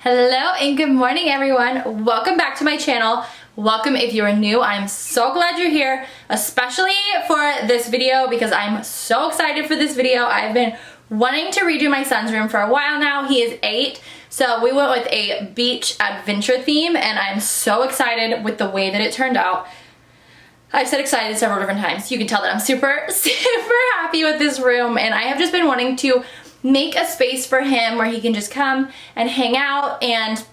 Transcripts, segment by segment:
Hello and good morning everyone. Welcome back to my channel. Welcome if you are new. I'm so glad you're here, especially for this video because I'm so excited for this video. I've been wanting to redo my son's room for a while now. He is 8, so we went with a beach adventure theme and I'm so excited with the way that it turned out. I've said excited several different times. You can tell that I'm super happy with this room, and I have just been wanting to make a space for him where he can just come and hang out. And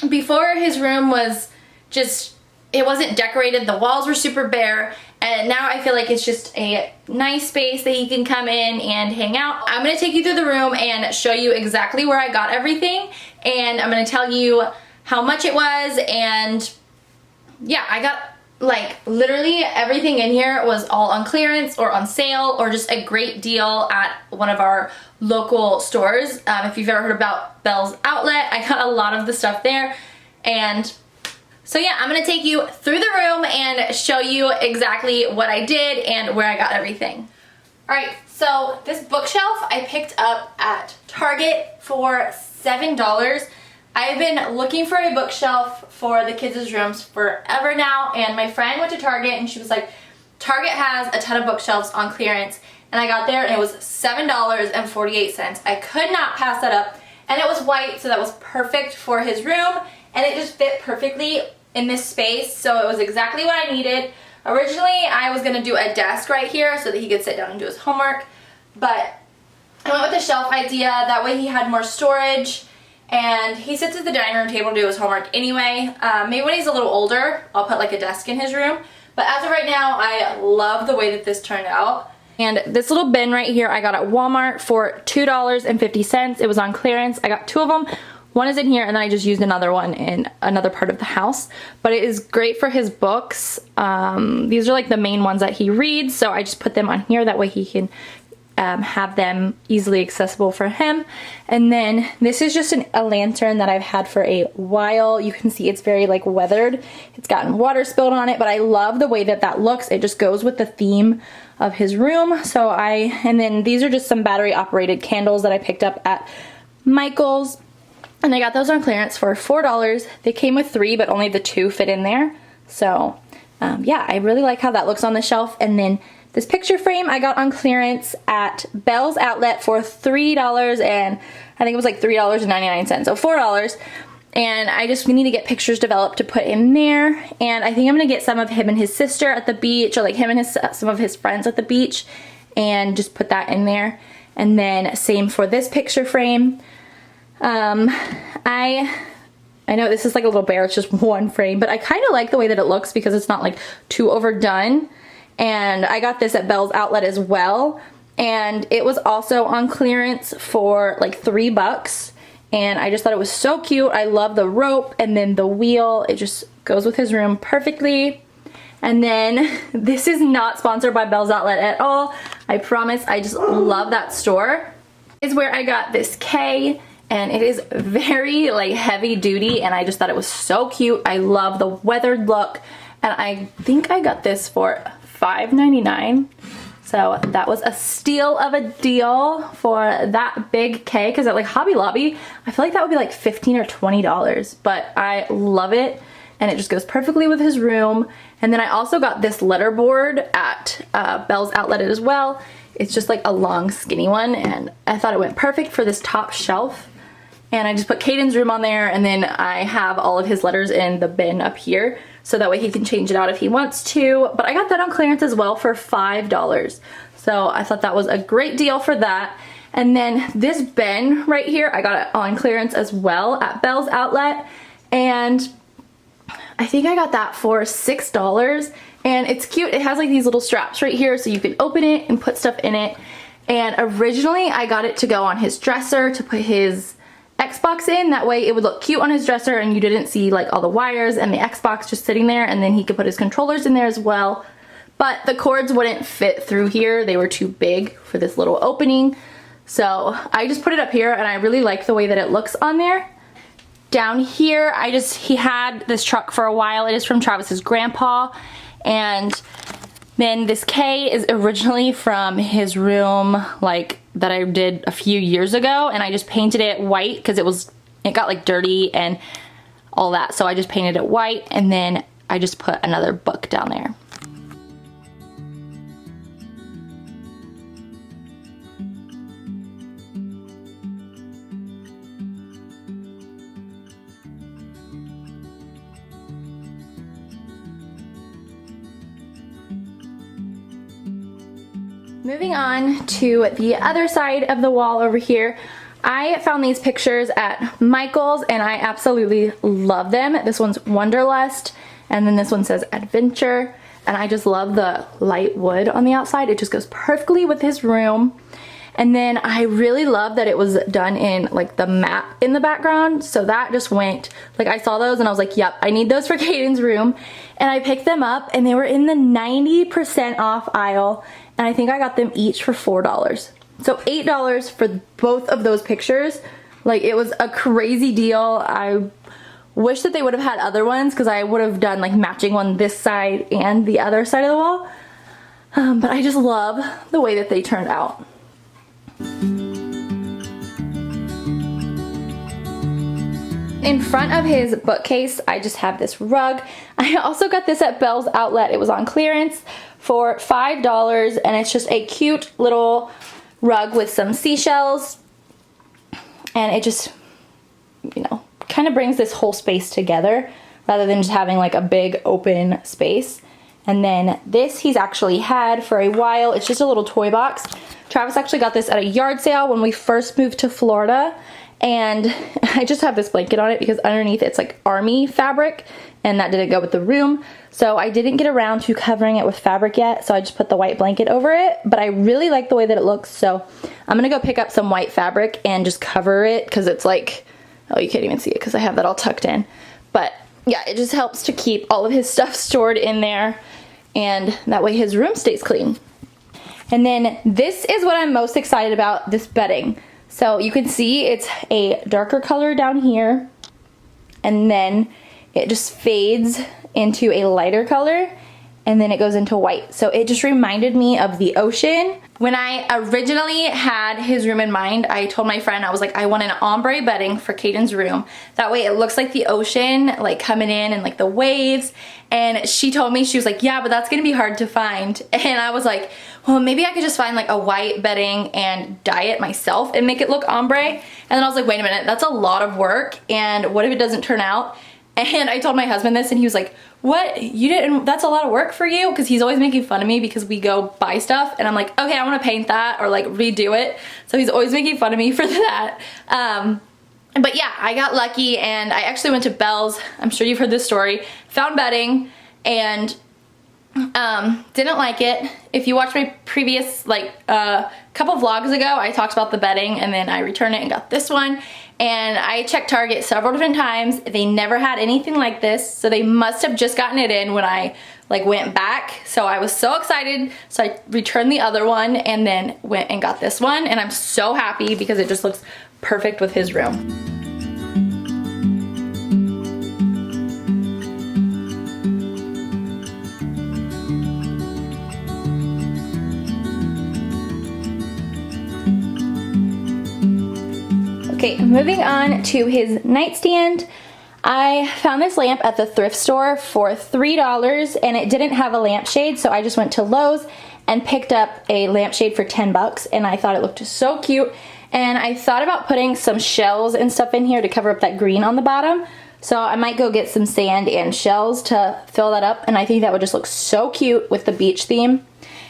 before, his room was just, it wasn't decorated, the walls were super bare, and now I feel like it's just a nice space that he can come in and hang out. I'm gonna take you through the room and show you exactly where I got everything, and I'm gonna tell you how much it was. And yeah, I got like literally everything in here was all on clearance or on sale or just a great deal at one of our local stores. If you've ever heard about Bell's Outlet, I got a lot of the stuff there. And so yeah, I'm gonna take you through the room and show you exactly what I did and where I got everything. Alright, so this bookshelf I picked up at Target for $7. I've been looking for a bookshelf for the kids' rooms forever now, and my friend went to Target and she was like, Target has a ton of bookshelves on clearance, and I got there and it was $7.48. I could not pass that up, and it was white, so that was perfect for his room, and it just fit perfectly in this space, so it was exactly what I needed. Originally, I was gonna do a desk right here so that he could sit down and do his homework, but I went with the shelf idea. That way he had more storage. And he sits at the dining room table to do his homework anyway. Maybe when he's a little older, I'll put like a desk in his room. But as of right now, I love the way that this turned out. And this little bin right here, I got at Walmart for $2.50. It was on clearance. I got 2 of them. One is in here, and then I just used another one in another part of the house. But it is great for his books. These are like the main ones that he reads, so I just put them on here. That way he can have them easily accessible for him. And then this is just a lantern that I've had for a while. You can see it's very like weathered. It's gotten water spilled on it, but I love the way that that looks. It just goes with the theme of his room. So and then these are just some battery operated candles that I picked up at Michael's, and I got those on clearance for $4. They came with 3, but only the 2 fit in there. So yeah, I really like how that looks on the shelf. And then this picture frame I got on clearance at Bell's Outlet for $3, and I think it was like $3.99, so $4. And I just need to get pictures developed to put in there. And I think I'm gonna get some of him and his sister at the beach, or like him and some of his friends at the beach, and just put that in there. And then same for this picture frame. I know this is like a little bare, it's just one frame, but I kind of like the way that it looks because it's not like too overdone. And I got this at Bell's Outlet as well, and it was also on clearance for like $3, and I just thought it was so cute. I love the rope and then the wheel. It just goes with his room perfectly. And then this is not sponsored by Bell's Outlet at all, I promise. I just love that store. Is where I got this K, and it is very like heavy duty, and I just thought it was so cute. I love the weathered look, and I think I got this for $5.99. So that was a steal of a deal for that big K, because at like Hobby Lobby, I feel like that would be like $15 or $20, but I love it, and it just goes perfectly with his room. And then I also got this letterboard at Bell's Outlet as well. It's just like a long skinny one, and I thought it went perfect for this top shelf. And I just put Caden's room on there, and then I have all of his letters in the bin up here, so that way he can change it out if he wants to. But I got that on clearance as well for $5. So I thought that was a great deal for that. And then this bin right here, I got it on clearance as well at Bell's Outlet. And I think I got that for $6. And it's cute. It has like these little straps right here, so you can open it and put stuff in it. And originally I got it to go on his dresser to put his Xbox in. That way it would look cute on his dresser and you didn't see like all the wires and the Xbox just sitting there, and then he could put his controllers in there as well. But the cords wouldn't fit through here. They were too big for this little opening. So I just put it up here, and I really like the way that it looks on there. Down here, he had this truck for a while. It is from Travis's grandpa, and then this K is originally from his room, like that I did a few years ago, and I just painted it white because it was It got like dirty and all that, so I just painted it white, and then I just put another book down there. Moving on to the other side of the wall over here, I found these pictures at Michael's and I absolutely love them. This one's Wanderlust, and then this one says Adventure, and I just love the light wood on the outside. It just goes perfectly with his room. And then I really love that it was done in like the map in the background, so that just went, like I saw those and I was like, yep, I need those for Caden's room. And I picked them up and they were in the 90% off aisle, and I think I got them each for $4. So $8 for both of those pictures. Like, it was a crazy deal. I wish that they would have had other ones, because I would have done like matching one this side and the other side of the wall. But I just love the way that they turned out. In front of his bookcase, I just have this rug. I also got this at Bell's Outlet. It was on clearance for $5, and it's just a cute little rug with some seashells, and it just, you know, kind of brings this whole space together rather than just having like a big open space. And then this he's actually had for a while. It's just a little toy box. Travis actually got this at a yard sale when we first moved to Florida, and I just have this blanket on it because underneath it's like army fabric, and that didn't go with the room. So I didn't get around to covering it with fabric yet, so I just put the white blanket over it, but I really like the way that it looks, so I'm gonna go pick up some white fabric and just cover it, because it's like, oh, you can't even see it because I have that all tucked in. But yeah, it just helps to keep all of his stuff stored in there, and that way his room stays clean. And then this is what I'm most excited about, this bedding. So you can see it's a darker color down here, and then it just fades into a lighter color, and then it goes into white. So it just reminded me of the ocean. When I originally had his room in mind, I told my friend, I was like, I want an ombre bedding for Caden's room. That way it looks like the ocean, like coming in and like the waves. And she told me, she was like, yeah, but that's gonna be hard to find. And I was like, well, maybe I could just find like a white bedding and dye it myself and make it look ombre. And then I was like, wait a minute, that's a lot of work. And what if it doesn't turn out? And I told my husband this, and he was like, what, you didn't, that's a lot of work for you? Because he's always making fun of me because we go buy stuff, and I'm like, okay, I want to paint that or like redo it. So he's always making fun of me for that. But yeah, I got lucky, and I actually went to Bell's, I'm sure you've heard this story, found bedding, and didn't like it. If you watched my previous like couple vlogs ago, I talked about the bedding, and then I returned it and got this one. And I checked Target several different times. They never had anything like this, so they must have just gotten it in when I like went back. So I was so excited, so I returned the other one and then went and got this one, and I'm so happy because it just looks perfect with his room. Okay, moving on to his nightstand. I found this lamp at the thrift store for $3, and it didn't have a lampshade, so I just went to Lowe's and picked up a lampshade for 10 bucks, and I thought it looked so cute. And I thought about putting some shells and stuff in here to cover up that green on the bottom. So I might go get some sand and shells to fill that up, and I think that would just look so cute with the beach theme.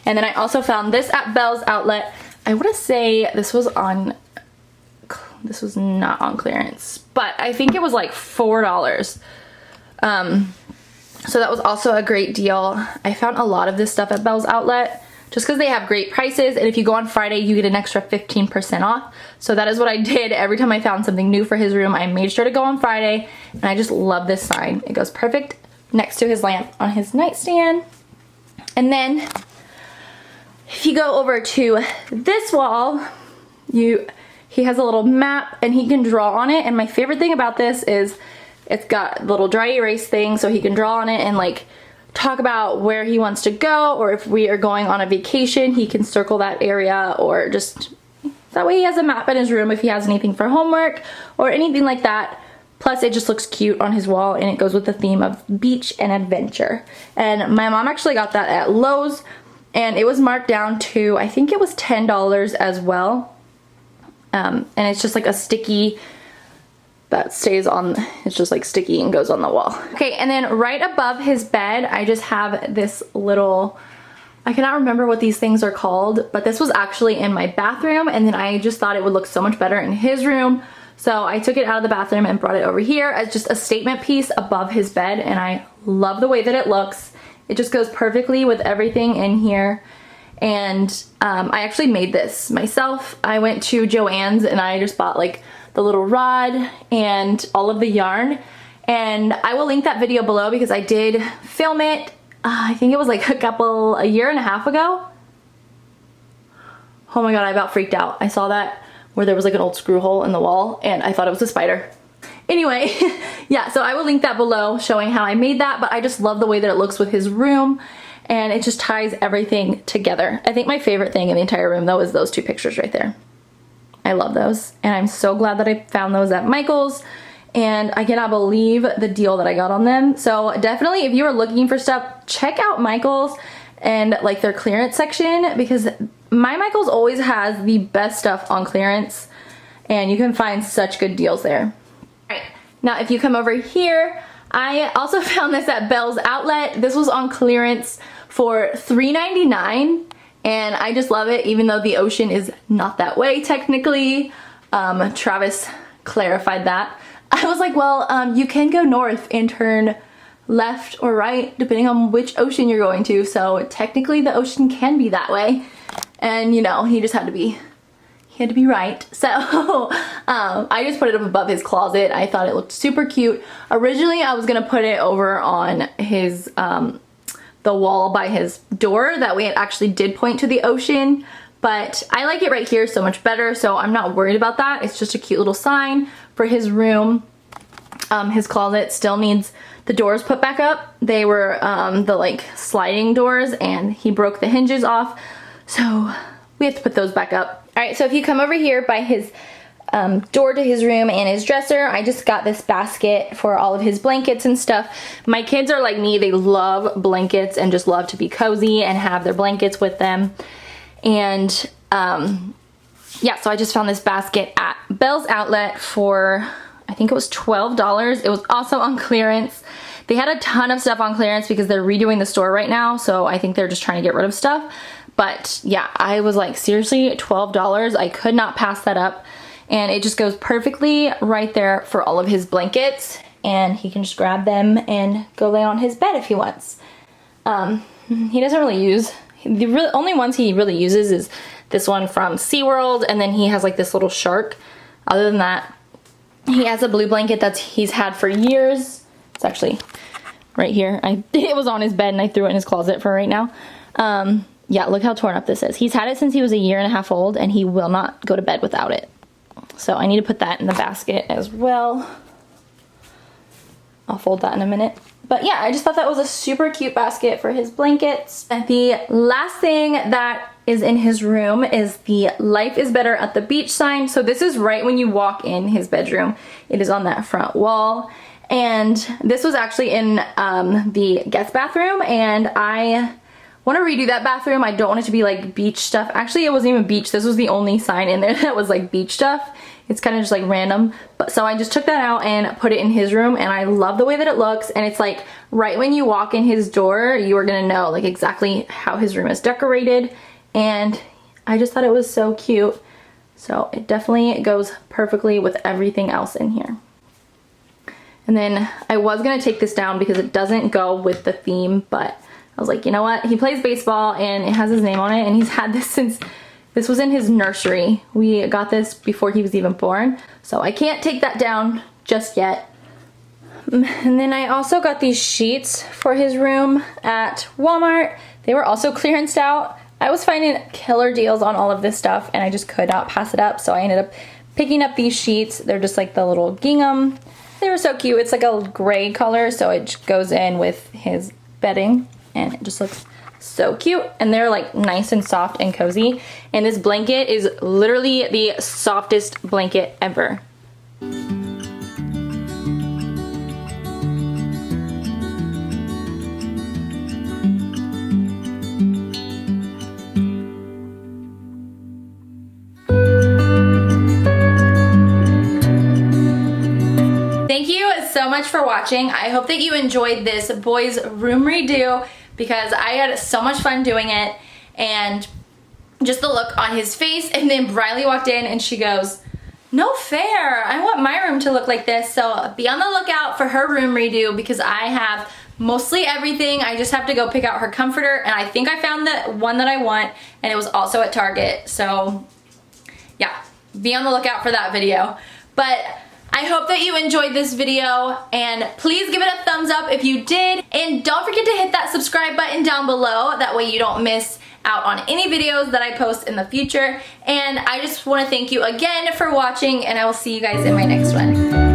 And then I also found this at Bell's Outlet. I want to say this was not on clearance, but I think it was like $4. So that was also a great deal. I found a lot of this stuff at Bell's Outlet just because they have great prices, and if you go on Friday, you get an extra 15% off. So that is what I did. Every time I found something new for his room, I made sure to go on Friday, and I just love this sign. It goes perfect next to his lamp on his nightstand. And then if you go over to this wall, he has a little map and he can draw on it, and my favorite thing about this is it's got a little dry erase thing, so he can draw on it and like talk about where he wants to go, or if we are going on a vacation, he can circle that area, or just That way he has a map in his room if he has anything for homework or anything like that. Plus it just looks cute on his wall, and it goes with the theme of beach and adventure. And my mom actually got that at Lowe's, and it was marked down to, I think it was $10 as well. And it's just like a sticky that stays on, it's just like sticky and goes on the wall. Okay, and then right above his bed, I just have this little, I cannot remember what these things are called, but this was actually in my bathroom, and then I just thought it would look so much better in his room. So I took it out of the bathroom and brought it over here as just a statement piece above his bed, and I love the way that it looks. It just goes perfectly with everything in here. And I actually made this myself. I went to Joann's and I just bought like the little rod and all of the yarn. And I will link that video below because I did film it. I think it was like a year and a half ago. Oh my god, I about freaked out. I saw that where there was like an old screw hole in the wall and I thought it was a spider. Anyway, yeah, so I will link that below showing how I made that, but I just love the way that it looks with his room, and it just ties everything together. I think my favorite thing in the entire room though is those two pictures right there. I love those, and I'm so glad that I found those at Michael's, and I cannot believe the deal that I got on them. So definitely if you are looking for stuff, check out Michael's and like their clearance section, because my Michael's always has the best stuff on clearance, and you can find such good deals there. Alright, now if you come over here, I also found this at Bell's Outlet. This was on clearance for $3.99, and I just love it, even though the ocean is not that way technically. Travis clarified that. I was like, well, you can go north and turn left or right depending on which ocean you're going to, so technically the ocean can be that way. And you know, he just had to be right. So I just put it up above his closet. I thought it looked super cute. Originally I was gonna put it over on his the wall by his door, that way it actually did point to the ocean, but I like it right here so much better, so I'm not worried about that. It's just a cute little sign for his room. His closet still needs the doors put back up. They were the like sliding doors, and he broke the hinges off, so we have to put those back up. All right, so if you come over here by his door to his room and his dresser, I just got this basket for all of his blankets and stuff. My kids are like me, they love blankets and just love to be cozy and have their blankets with them. And yeah, so I just found this basket at Bell's Outlet for, I think it was $12. It was also on clearance. They had a ton of stuff on clearance because they're redoing the store right now, so I think they're just trying to get rid of stuff. But yeah, I was like, seriously, $12? I could not pass that up. And it just goes perfectly right there for all of his blankets, and he can just grab them and go lay on his bed if he wants. He doesn't really use, the only ones he really uses is this one from SeaWorld, and then he has like this little shark. Other than that, he has a blue blanket that he's had for years. It's actually right here. It was on his bed and I threw it in his closet for right now. Yeah, look how torn up this is. He's had it since he was 1.5 years old, and he will not go to bed without it. So I need to put that in the basket as well. I'll fold that in a minute. But yeah, I just thought that was a super cute basket for his blankets. And the last thing that is in his room is the Life is Better at the Beach sign. So this is right when you walk in his bedroom. It is on that front wall. And this was actually in the guest bathroom, and I want to redo that bathroom. I don't want it to be like beach stuff. Actually, it wasn't even beach. This was the only sign in there that was like beach stuff. It's kind of just like random. But so I just took that out and put it in his room, and I love the way that it looks. And it's like right when you walk in his door, you are gonna know like exactly how his room is decorated. And I just thought it was so cute. So it definitely goes perfectly with everything else in here. And then I was gonna take this down because it doesn't go with the theme, but I was like, you know what? He plays baseball and it has his name on it, and he's had this since, this was in his nursery. We got this before he was even born, so I can't take that down just yet. And then I also got these sheets for his room at Walmart. They were also clearanced out. I was finding killer deals on all of this stuff, and I just could not pass it up, so I ended up picking up these sheets. They're just like the little gingham. They were so cute. It's like a gray color, so it goes in with his bedding, and it just looks So cute, and they're like nice and soft and cozy. And this blanket is literally the softest blanket ever. Thank you so much for watching. I hope that you enjoyed this boy's room redo because I had so much fun doing it, and just the look on his face. And then Briley walked in and she goes, "No fair, I want my room to look like this." So be on the lookout for her room redo because I have mostly everything. I just have to go pick out her comforter, and I think I found the one that I want, and it was also at Target. So yeah, be on the lookout for that video. But I hope that you enjoyed this video, and please give it a thumbs up if you did, and don't forget to hit that subscribe button down below. That way you don't miss out on any videos that I post in the future. And I just want to thank you again for watching, and I will see you guys in my next one.